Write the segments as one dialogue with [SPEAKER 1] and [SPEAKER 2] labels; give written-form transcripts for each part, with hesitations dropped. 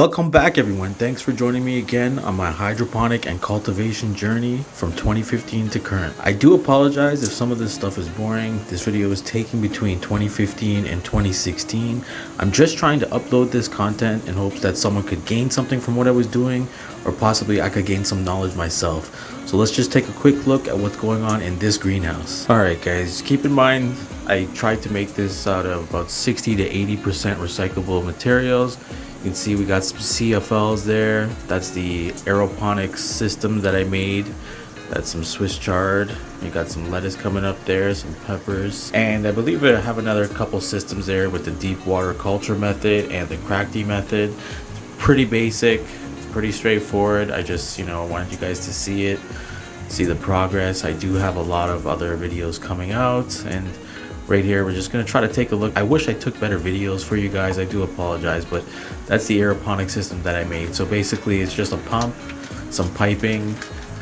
[SPEAKER 1] Welcome back everyone. Thanks for joining me again on my hydroponic and cultivation journey from 2015 to current. I do apologize if some of this stuff is boring. This video was taken between 2015 and 2016. I'm just trying to upload this content in hopes that someone could gain something from what I was doing, or possibly I could gain some knowledge myself. So let's just take a quick look at what's going on in this greenhouse. Alright guys, keep in mind I tried to make this out of about 60 to 80% recyclable materials. You can see we got some CFLs there. That's the aeroponics system that I made. That's some Swiss chard. You got some lettuce coming up there, some peppers. And I believe I have another couple systems there with the deep water culture method and the crackty method. It's pretty basic, pretty straightforward. I just, wanted you guys to see it, see the progress. I do have a lot of other videos coming out, and right here we're just going to try to take a look. I wish I took better videos for you guys. I do apologize, but that's the aeroponic system that I made. So basically it's just a pump, some piping,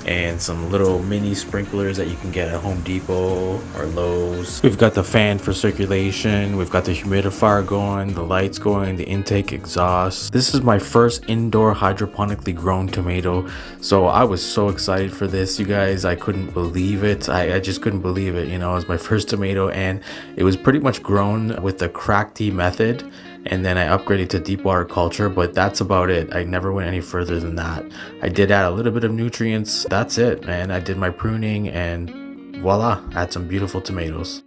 [SPEAKER 1] and some little mini sprinklers that you can get at Home Depot or Lowe's. We've got the fan for circulation, we've got the humidifier going, the lights going, the intake exhaust. This is my first indoor hydroponically grown tomato, so I was so excited for this, you guys. I couldn't believe it. I just couldn't believe it. It was my first tomato, and it was pretty much grown with the crackty method, and then I upgraded to deep water culture, but that's about it. I never went any further than that. I did add a little bit of nutrients. That's it, man. I did my pruning, and voila, I had some beautiful tomatoes.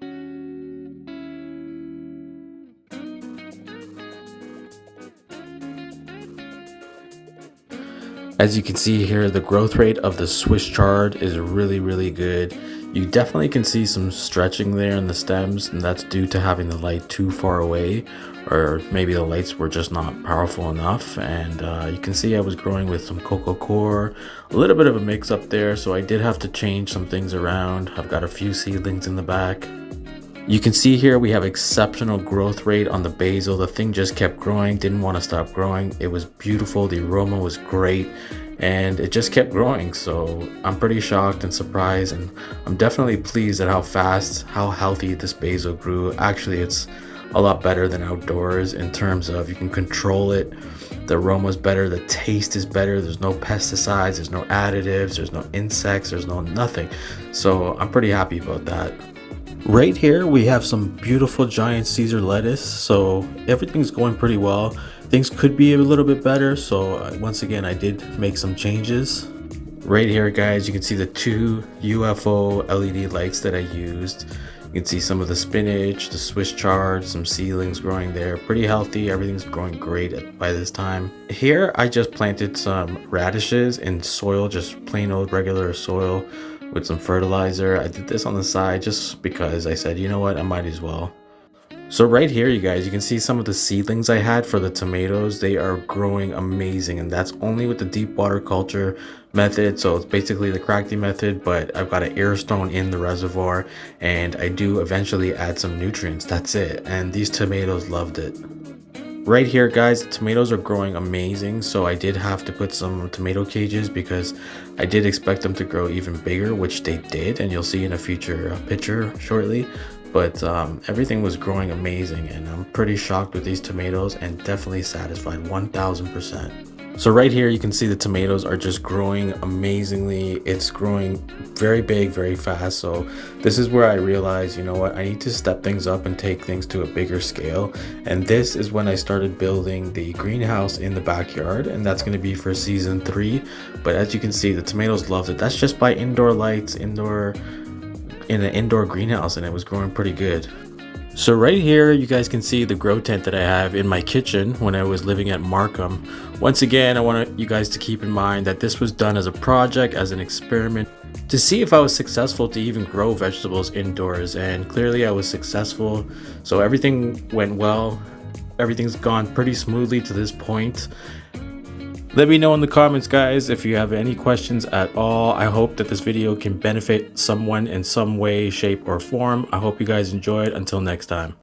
[SPEAKER 1] As you can see here, the growth rate of the Swiss chard is really good. You definitely can see some stretching there in the stems, and that's due to having the light too far away, or maybe the lights were just not powerful enough. And you can see I was growing with some coco coir, a little bit of a mix up there, so I did have to change some things around. I've got a few seedlings in the back. You can see here we have exceptional growth rate on the basil. The thing just kept growing, didn't want to stop growing. It was beautiful, the aroma was great, and it just kept growing. So I'm pretty shocked and surprised, and I'm definitely pleased at how fast, how healthy this basil grew. Actually, it's a lot better than outdoors in terms of you can control it. The aroma's better, the taste is better. There's no pesticides, there's no additives, there's no insects, there's no nothing. So I'm pretty happy about that. Right here we have some beautiful giant Caesar lettuce, so everything's going pretty well. Things could be a little bit better, so once again I did make some changes. Right here guys, you can see the two UFO LED lights that I used. You can see some of the spinach, the Swiss chard, some seedlings growing there. Pretty healthy, everything's growing great by this time. Here I just planted some radishes in soil, just plain old regular soil with some fertilizer. I did this on the side just because I said, you know what, I might as well. So right here you guys, you can see some of the seedlings I had for the tomatoes. They are growing amazing, and that's only with the deep water culture method. So it's basically the crackty method, but I've got an air stone in the reservoir, and I do eventually add some nutrients. That's it, and these tomatoes loved it. Right here guys, the tomatoes are growing amazing, so I did have to put some tomato cages because I did expect them to grow even bigger, which they did, and you'll see in a future picture shortly. But everything was growing amazing, and I'm pretty shocked with these tomatoes and definitely satisfied 1000%. So right here you can see the tomatoes are just growing amazingly. It's growing very big, very fast. So this is where I realized, you know what, I need to step things up and take things to a bigger scale. And this is when I started building the greenhouse in the backyard, and that's going to be for season 3. But as you can see, the tomatoes loved it. That's just by indoor lights, in an indoor greenhouse, and it was growing pretty good. So right here you guys can see the grow tent that I have in my kitchen when I was living at Markham. Once again, I want you guys to keep in mind that this was done as a project, as an experiment, to see if I was successful to even grow vegetables indoors, and clearly I was successful. So everything went well, everything's gone pretty smoothly to this point. Let me know in the comments guys if you have any questions at all. I hope that this video can benefit someone in some way, shape, or form. I hope you guys enjoyed. Until next time.